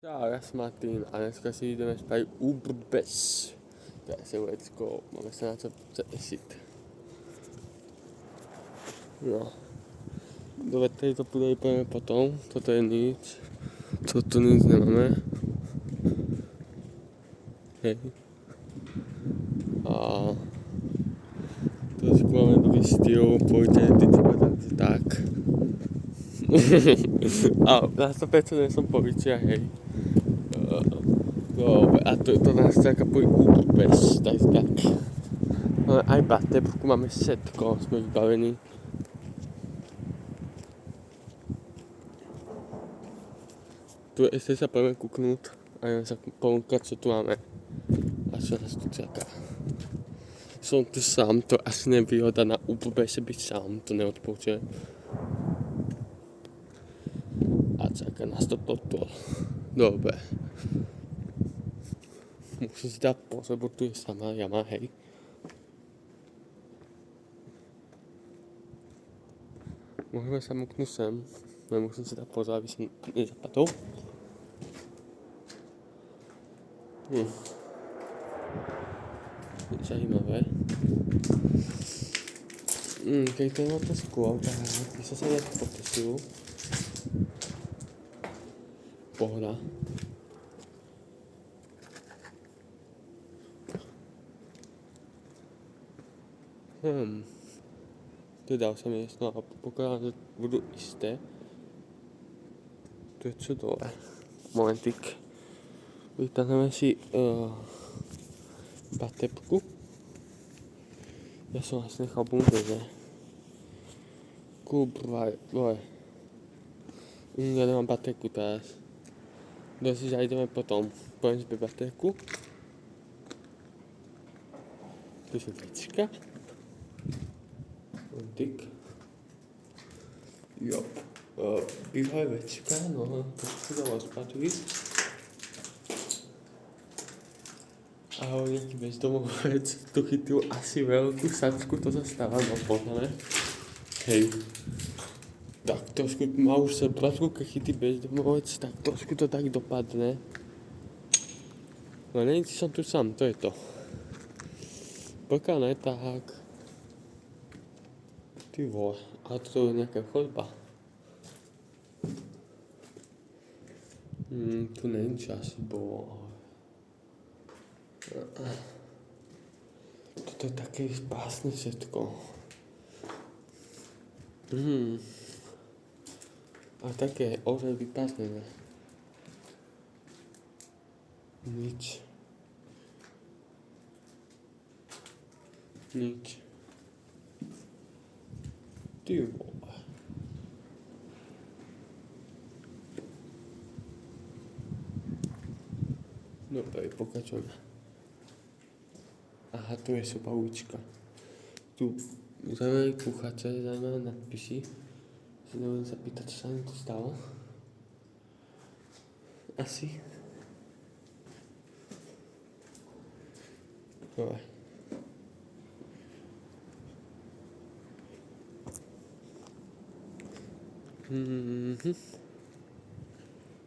Čau, ja som Martin a dneska si ideme spraviť Uberbes. Takže let's go, máme sa na to tešiť. No, do tejto púdej pôjdeme potom, toto je nič. Toto nič nemáme. Hej. A trošku máme dobrý štýl, policajti ti povedali, že tak. A na 100% nie som policia, hej. Dobre, a to nás čaká po Uberbes, takže tak. Máme aj batebku, máme všetko, sme vybavení. Tu ešte sa poďme kúknúť a ideme sa ponúkať, čo tu máme a čo nás tu čaká. Som tu sám, to asi nevýhoda na Uberbese byť sám, to neodporúčujem. A čaká nás to toto. Dobre. Musím si dať pozor, bo tu je samá jama, hej. Môžeme sa muknúť sem, ale musím si dať pozor, aby som nezapadol. Zajímavé. Keď to je na to skôr, tak by sa nejak potesil. Pohoda. Tu je ďalšia miestno a pokladám, že budú isté. Tu je čo dole. Momentik. Vytáhneme si batebku. Ja som asi nechal bunde, že? Kurva, dole. Ja nemám batebku teraz. Dosť, že ideme potom. Poviem si batebku. Tu sú vecka. Momentik. Jo. Bývajú vecka, no, to si dalo spatuliť. Ahoj, nejaký bezdomovec, tu chytil asi veľkú sačku, to sa stáva, no poznáme. Hej. Tak trošku má už sebratku, keď chytí bezdomovec, tak trošku to tak dopadne. No neviem, či som tu sám, to je to. Pokiaľ ne, tak... Ty vole, ale to je nejaká chodba. Tu neviem, čo asi bolo. Toto je také spásne všetko. A také ozaj vypásnené. Nič. Ty vole. Dobre, pokračujeme. Aha, tu je sopa ulička. Tu zaujímavé kuchače, zaujímavé nadpisy. Si nebudem sa pýtať, čo sa mi tu stalo. Asi. Dobre.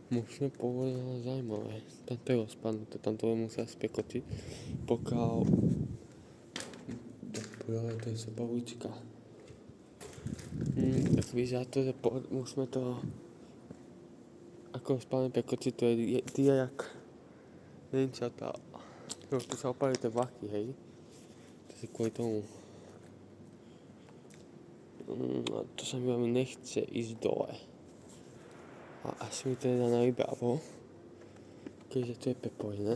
Musíme povedať, ale zaujímavé. Tamto je rozpadnuté, tamto je musia spekotiť, pokiaľ dobre, to je sopa ulička. Tak vyzerá to, že musíme to ako rozpadne pekotiť, to je jak neviem čo to, tu sa opali tie vlaky, hej. To si kvôli tomu. To sa mi veľmi nechce ísť dole. A asi mi to nedá na výbavu, keďže to je pepojné.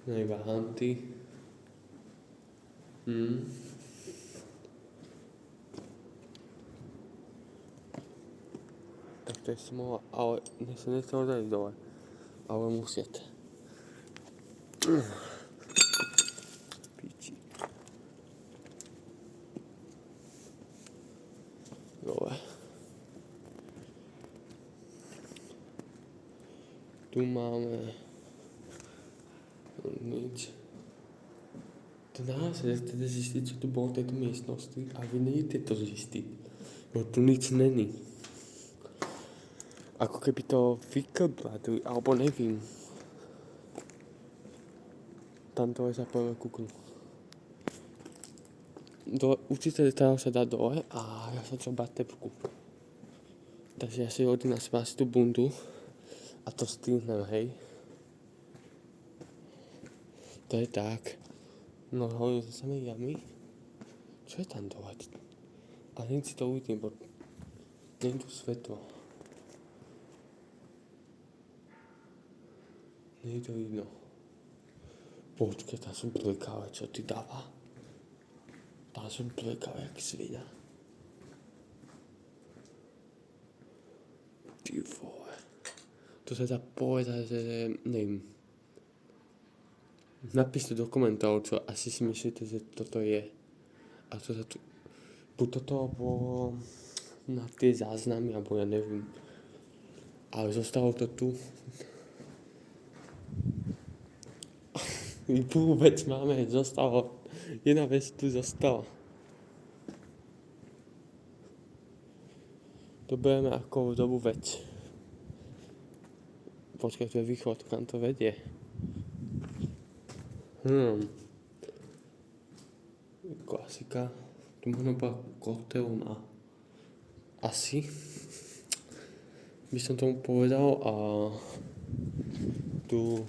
Na iba hanty. Tak to je smola, ale sa nechce odjať dole. Ale musieť. Piči. Dobre. Tu máme nič. To nás je teda zistiť, čo tu bolo v tejto miestnosti a vy nejdete to zistiť, bo tu nič není. Ako keby to vykrbladli, alebo nevím. Tam dole sa prvé kúknu. Učiteľ sa dá dole a ja som čo batevku. Takže ja si hodím na seba tú bundu a to stihnem, hej. To je tak. No hovorím sa samej jamy. Čo je tam dole? A neviem si to uvidím, bo nie je tu svetlo. Nie je to vidno. Počkej, tam som plekavé, čo ty dáva? Tam som plekavé, jak svina. Ty vole. To sa dá povedať, že neviem. Napíšte do komentárov, čo asi si myslíte, že toto je. A to sa tu... Buď toto bolo na tie záznamy, alebo ja neviem. Ale zostalo to tu. Prvú vec máme, zostalo. Jedna vec tu zostala. To bereme ako dobrú vec. Počkaj, to je východ, kam to vedie. Klasika. Tu možno bola kotelna. Asi. By som tomu povedal a tu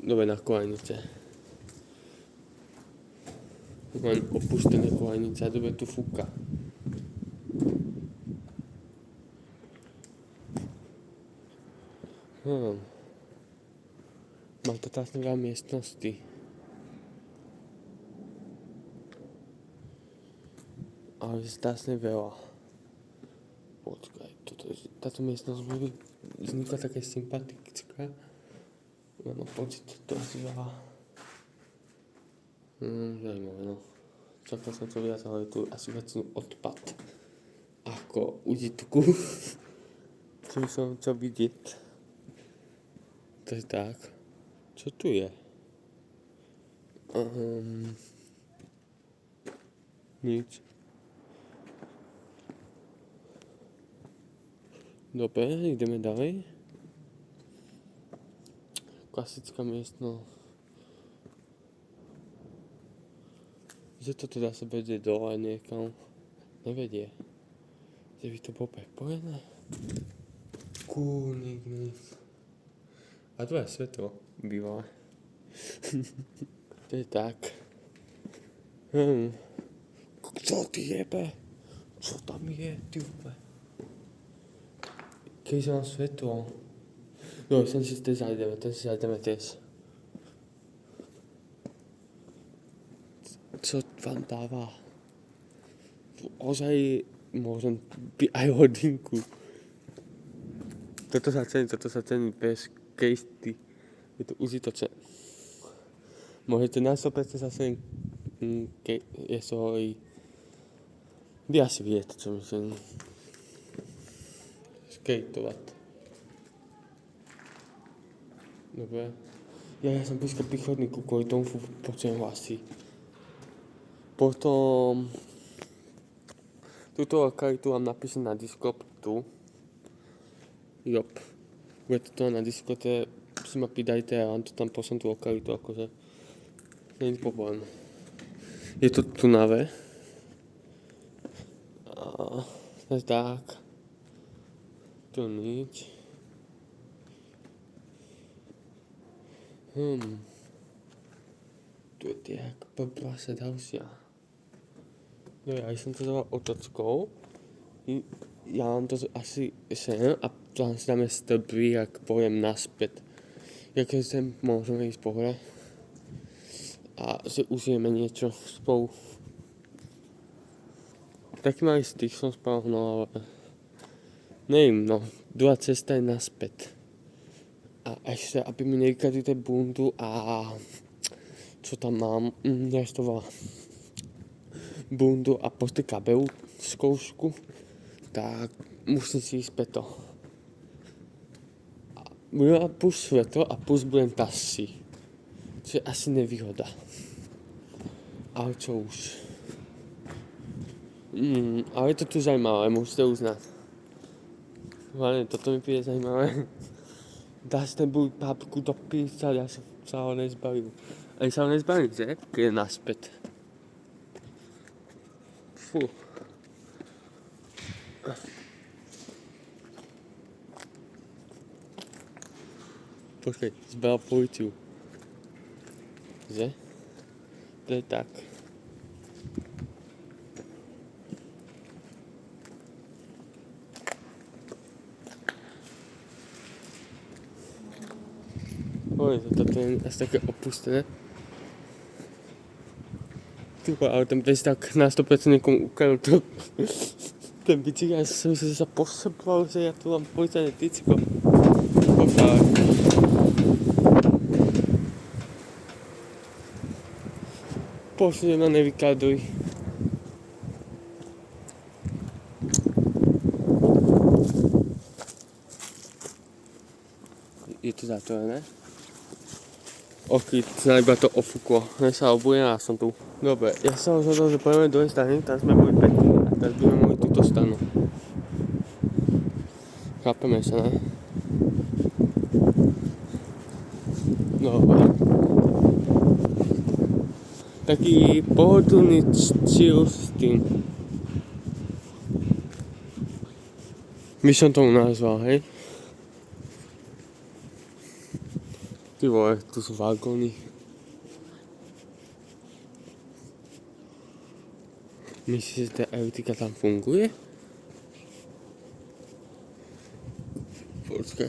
dobre na kolajnice. Len opustené kolajnice a dobre tu fúka. Mám to teraz veľa miestnosti. Ale zdásne veľa. Počkaj, táto miestnosť bude vznikla také sympatická. Mám pocit, to asi veľa. Zajímavé, no. Čakal som to viac, ale tu asi väčšinu odpad. Ako užitku. Čo vidieť. To je tak. Čo tu je? Nič. Dobre, ideme ďalej. Klasická miestnosť. Že to teda sa vedie dole niekam. Nevedie. Že by to bolo prepojené. Kúrnik. A to je svetlo. Bývalé. To je tak. Čo ty jebe? Čo tam je, ty vole? Keď mám svetlo. No, ten si zajdeme tiež. Co vám dáva? Ozaj môžem aj hodinku. Toto sa cení bez kejsty. Je to užitočné. Môžete na 100% zase je svoj... Vy asi viete, čo myslím. Skateovať. Dobre. Ja som blízko pri chodníku, kvôli tomu počujem hlasy. Potom... Túto lokalitu mám napísané na Discord tu. Jop. Bude to na Discorde, si ma pýtajte a vám to tam pošlem tú lokalitu, akože. Nie je problém. Je to tu na ve. A tak. Tu nič. Tu je jak blbá sa ďalšia. No ja som to dal otočkou. Ja mám to asi sem a tam si dáme stĺpy, jak pojem naspäť. Keď sem môžeme ísť po hore. A si užijeme niečo spolu. Taký malý stých som spal, no ale... Neviem, no. Druhá cesta je naspäť. A ešte, aby mi nevykazíte bundu a... Čo tam mám? Jak to volá? Bundu a poste kabelu skoušku. Tak musím si ísť preto. Budem mať plus svetlo a plus budem tasí. Čo je asi nevýhoda. Ale čo už. Ale je to tu zajímavé, musíte uznať. Hlavne, toto mi príde zaujímavé. Dá sa ten babku dopísať, ja sa ho nezbavím. Ani sa ho nezbavím, že? Keď je naspäť. Fú. Počkej, zbral policiu. Že? To je tak. Toto je asi také opustené. Typa, ale ten pes tak na 100% niekomu ukradol ten bicykel, ja som myslel, že sa posepal, že ja tu mám policajné tycko. Pošli ma nevykaduj. Je to zatvorené? Snáď iba to ofúklo. Než sa obujem a som tu. Dobre, ja sa rozhodol, že pojeme do druhej strany, tam sme boli pekní a teraz budeme mali túto stranu. Chápeme sa, ne? Dobre. Taký pohodlný chill s tým. By som tomu nazval, hej? Ty vole, tu sú vagóny. Myslíš, že tá elektrika tam funguje? Počkaj.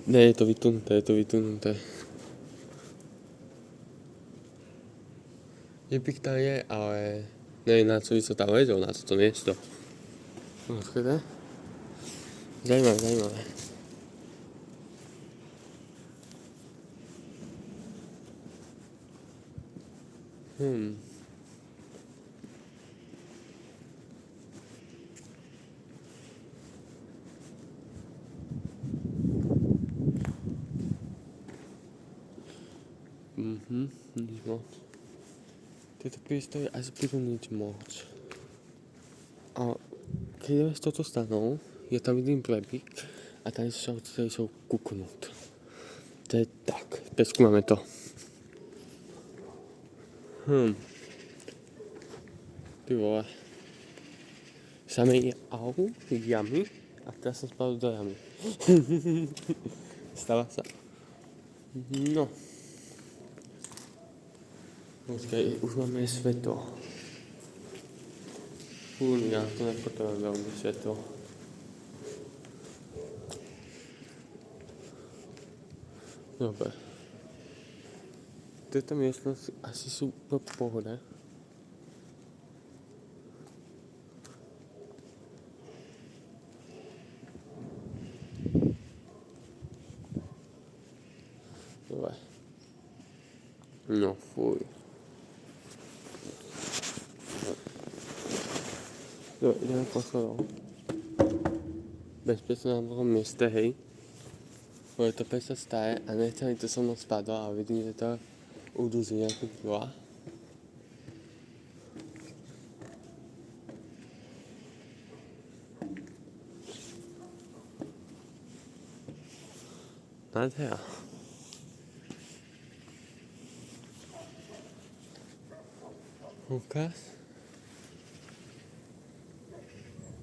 Ne, je to vytunuté. Jepik tam je, ale neviem, na čo by sa tam lezol, na toto miesto. Počkaj, Zajímavé. Nič moc. Tieto priestory asi budú nič moc. A keď ideme s touto stranou, je tam jeden prebík a tam sú kuknúť. To je tak, preskúmame to. Ty vole. Samej jamy a teraz som spadol do jamy. Stáva sa. No. Počkaj, už máme svetlo. Ja to nepotrebujem veľmi svetlo. Dobre. Tieto miestnosti asi sú v pohode. Dobre. No fuj. Dobre, ideme posledom. Bezpečné na mnohom mieste, hej. Bude to presne staré a nechce mi to so mnou spadlo a vidím, že to udúži nejakú kila. Nádhera. Ukáž.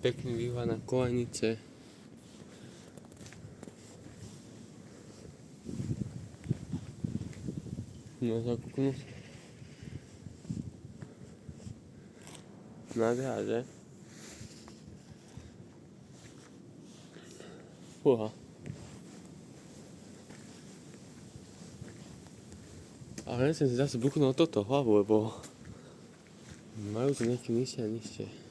Pekný výhľad na Kolanice. No zakúknúť. Nádhera, že? Fúha. Ale nechcem si zase buchnúť toto hlavu, lebo majú to nejaké nižšie a nižšie.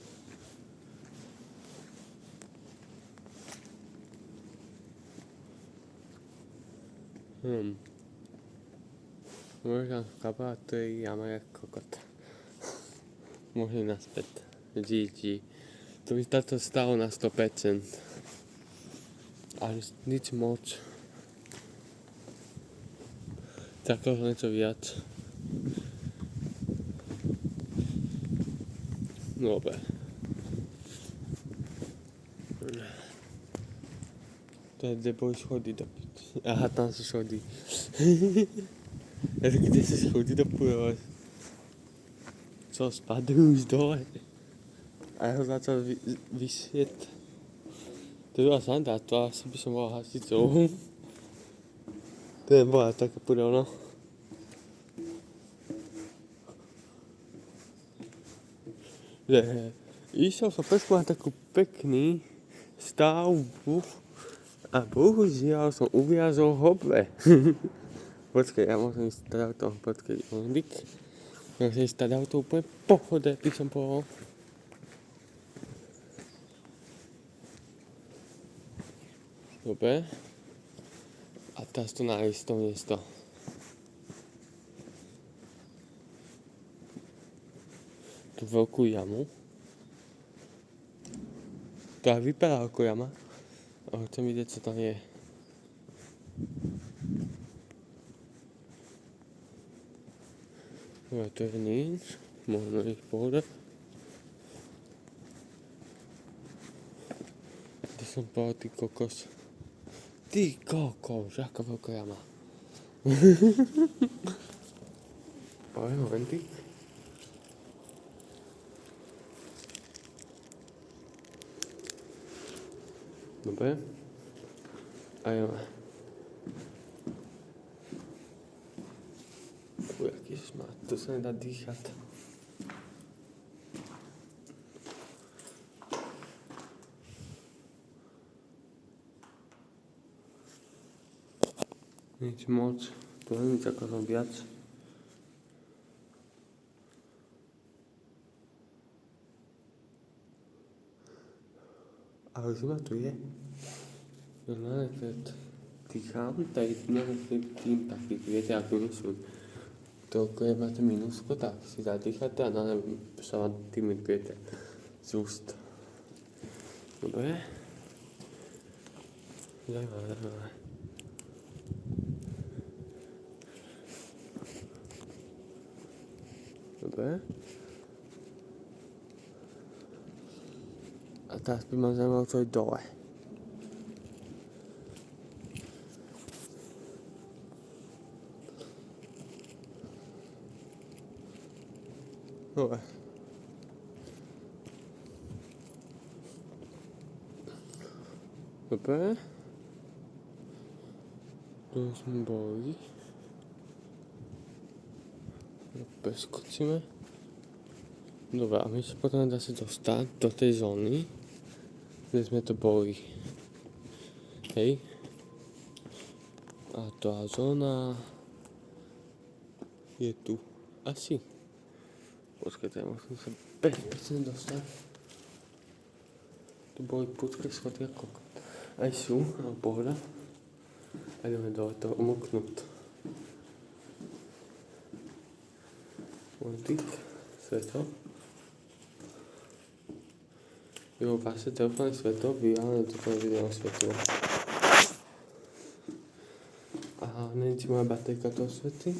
Možno kabát, to je jama jak kokot. Môžem naspäť. GG. To mi táto stalo na 100%. Ale nič moc. Takého niečo viac. Dobre. To je, kde boli schody do piči. Aha, tam sú schody. Ja tak, kde sú schody do půl, co, spadujú už dole. A ja ho začal vysieť. To byla sranda, to asi by som mohol hasiť celou. To nebola taká pudovna. Že išiel som preskúmať takú pekný stavbu a bohužiaľ som uviazol hoble. Počkej, ja môžem ísť teda auto, počkej, ondik. Môžem ísť teda auto úplne pohode, by som povedal. Dobre. A teraz to nájsť to miesto. Tú veľkú jamu. To aj vypadá ako jama. A chcem vidieť, co tam je. No, to je nič. Možno ich pohode. Kde som povedal, ty kokos. Ty kokos, aká veľká jama. Poviem ho ventík. Dobre. A jo. Jaký šmát, to sa nedá dýchať. Nič moc, to je nič ako som viac. Ale zima tu je. Normálne, keď dýchám, tak tým takých, viete, ako myslím. Toľko je máte minusko, tak si zadýchate a sa vám tým viete z úst. Dobre? Zajímavé. Dobre? A teraz by ma zaujímalo, čo je dole. Dobre. Dobre. Tu sme boli. Preskočíme. Dobre, a my sa potom dá sa dostať do tej zóny, kde sme to boli. Hej. A tá zóna je tu. Asi. Počkajte, ja musím sa bezpečne dostať. Tu boli púčke schody ako. Aj sú, ale pohoda. A ideme dole to umoknúť. Momentík, svetlo. Jo, vaše telefónne svetlo, vyjavné telefónne video svetlo. A neviem, či moja baterka to osvetí.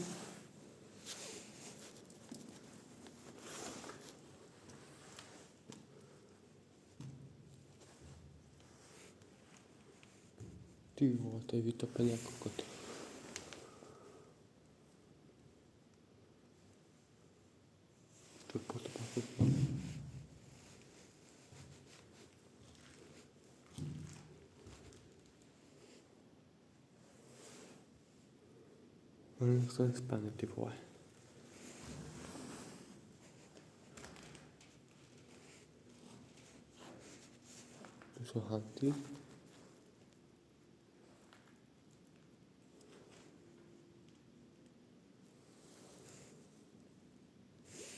Ty vole, to je vytopený ako kot. To je potopa. Ale nech to nespane, ty vole. Tu sú hanty.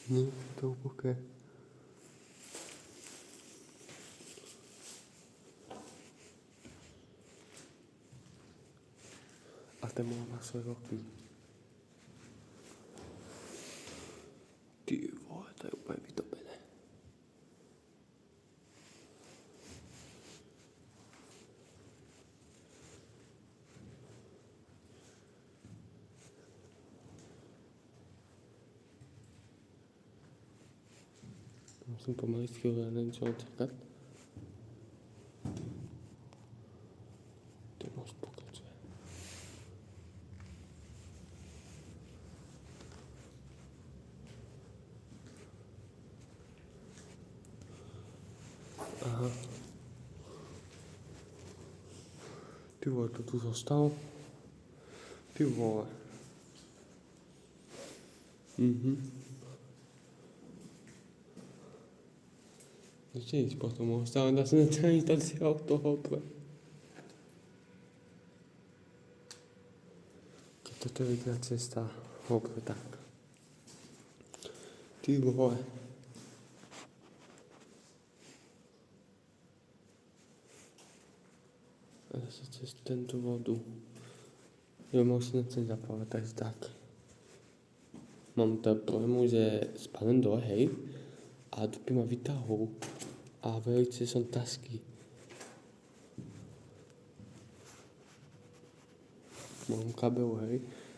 Nie, to hlboké. A ten má svoje roky. Ty vole, to je úplne vytopené. Musím pomaličky hľadať, čo čakať. To Aha. Ty vole, to tu zostalo? Ty vole. Ešte ísť potom, stále dá sa neceniť od toho ople. Keď toto je jedna cesta, ople tak. Ty vole. A zase cez tento vodu. Ja možno nechcem zapávať, takže tak. Mám to problému, že spadnem dole, hej. A dupy ma vyťahol. A velice som tasky. Mám kabel, hej.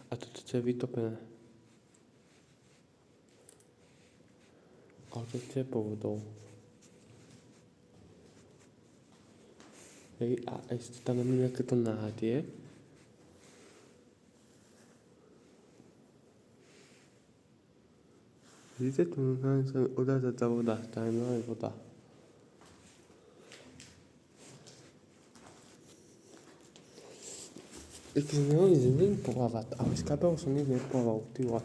A toto je vytopené. Ale to je pod vodou. Hej, a ešte tam máme nejaké to nádie. Vidíte, tu sa mi odráža tá voda, tá je mnohé voda. Keď som neviem plávať, ale s kabelom som nikdy neplával, ty vole.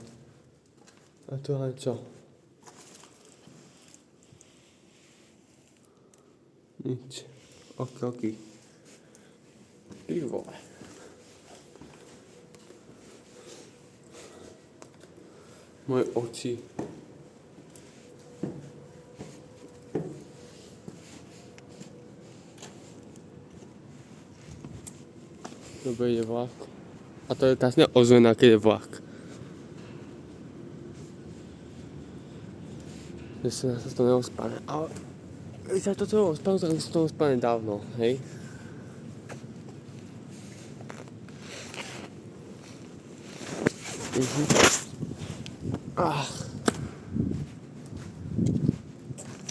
A to aj čo? Nič. Ok. Ty vole. Moje oči. Dobre, je vlak. A to je krásne ozvená, keď je vlak. Že sa to neospane. Ale keď sa toto ospane, tak sa to ospane dávno, hej?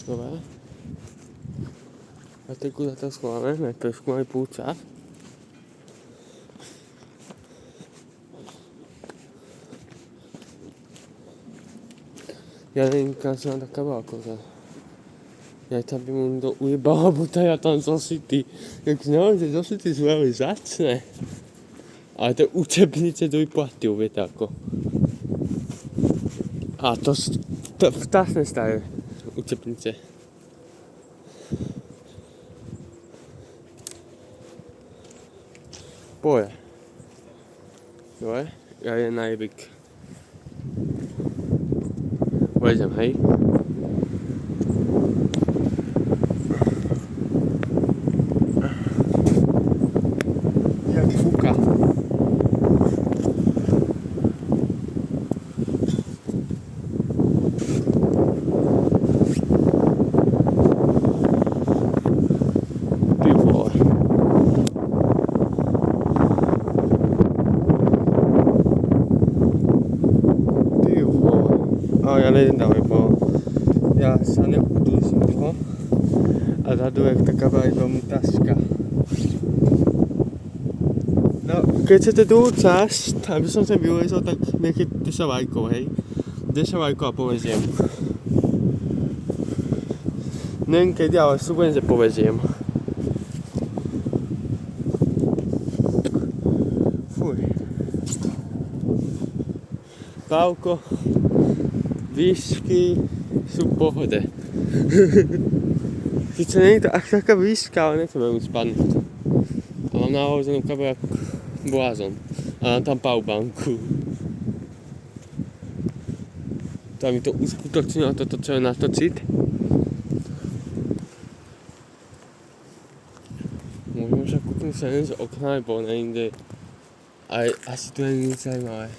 Dobre. A teďku za to schováme, najprv skúmaj púca. Ja neviem, kam sa nám taká veľkoza. Ja tam by mu to ujebala, bo ja tam zo City. Jak neviem, že zo City sú veľmi začné. Ale to učebnice to vyplatil, viete ako. A to vtáčne staré učebnice. Poje. Dobre, ja je na jebik. Pojedem, hej. Jak fúka. Ty vole. Ja nejdem ďalej, bo ja sa neudúsim toho a zadu je taká veľmi taška. No, keď chcete druhú časť, aby som sem vylezol, tak niekedy 10 lajkov, hej. 10 lajkov a poveziem. Neviem kedy, ale súbujem, že poveziem. Fuj. Pálko. Výšky sú v pohode. Sice nie je to až taká výška, ale nechcem veľmi spadnúť. A mám nahozenú kabel ako blázon. A mám tam powerbanku. Tam mi to uskutočnilo toto, čo je natočiť. Môžem však kúknúť sa len z okna, alebo neinde. Aj asi to je nič zaujímavé.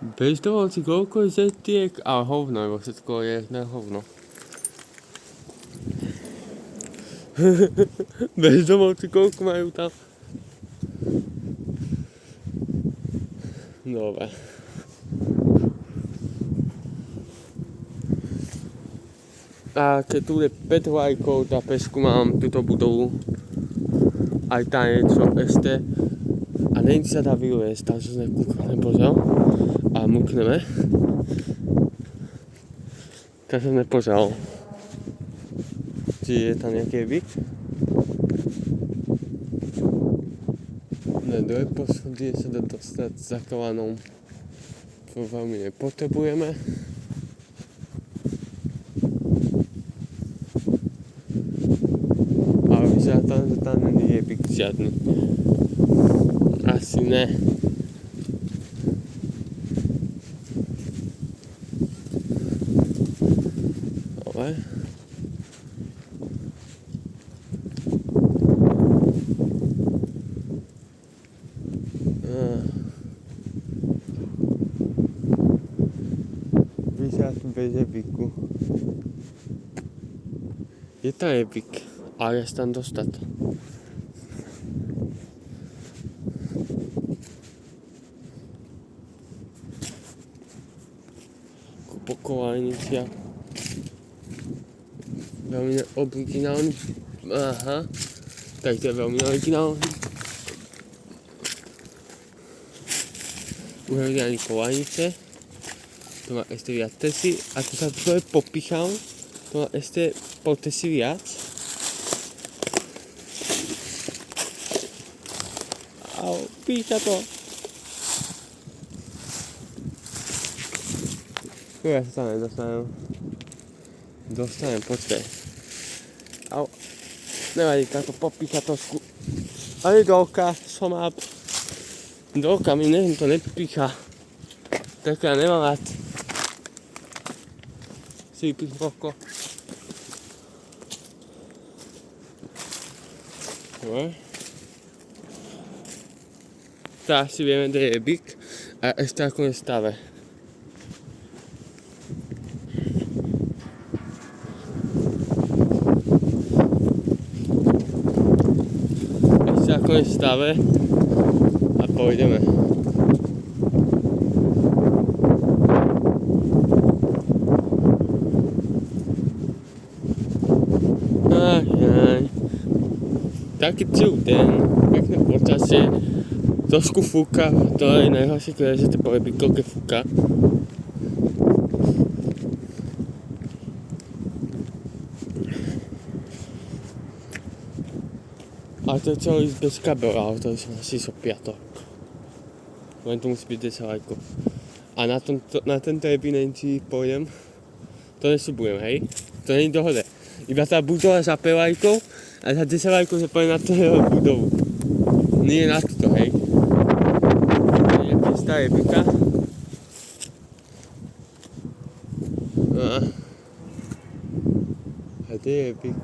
Bezdomovci, koľko je zetiek? A hovno, lebo všetko je na hovno. Bezdomovci, koľko majú tam? Dobre. A keď tu je 5 lajkov, tak preskúmam túto budovu. Aj tam je čo ešte. A neviem, či sa dá vyliesť, tam som nepozrel. A mukneme. Tak som nepozrel. či je tam nejaký byk. Na druhé poschodie sa dá dostať za kavanom. To veľmi nepotrebujeme. Ale vyzerá tam, že tam nie je byk žiadny. Asi ne. Ale vyzerá tu bez epiku. Je tam epik, ale sa tam dostať. Pokovalnicia. Veľmi originálny. Aha. Tak to je veľmi originálny. Uherňaní kovalnice. To má ešte viac tesy. A tu sa to je popichal. To má ešte pol tesy viac. Au, píša to. Ja sa tam nedostanem. Počkaj. Au. Nevadí, táto popícha trošku. Ale do oka som má... Do oka mi to nepícha. Tak ja nemám rád. Si vypíš oko. No. Tak si vieme, kde je byk. A ešte ako je stave. Ako je v stave a pôjdeme. Taký chill deň, pekné počasie, trošku fúka, to je najhoršie, keď to povie bykolke fúka. Ale to je celý bez kabela, ale to som asi so piatok. Len to musí byť 10 lajkov. A na tento evidenci pôjdem, to nesľubujem, hej? To nie je dohode. Iba tá budova za 5 lajkov a za 10 lajkov sa pôjde na tú budovu. Nie na toto, hej? Nejaké staré byka. A kde je byk?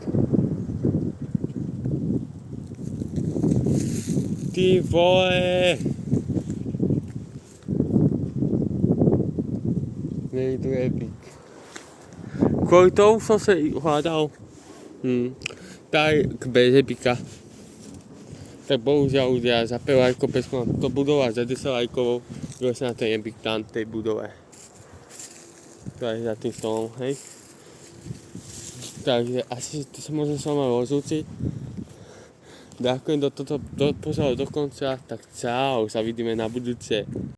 Ty vole! Nie, tu je byk. Kvôli tomu som sa hľadal. Tak bez byka. Tak bohužiaľ ľudia za 5 lajkov pesklo na to budova, za 10 lajkov bude sa na ten byk tam v tej budove. To je za tým stolom, hej? Takže asi sa môžem s vama rozlúčiť. Ďakujem, do konca, tak čau, sa vidíme na budúce.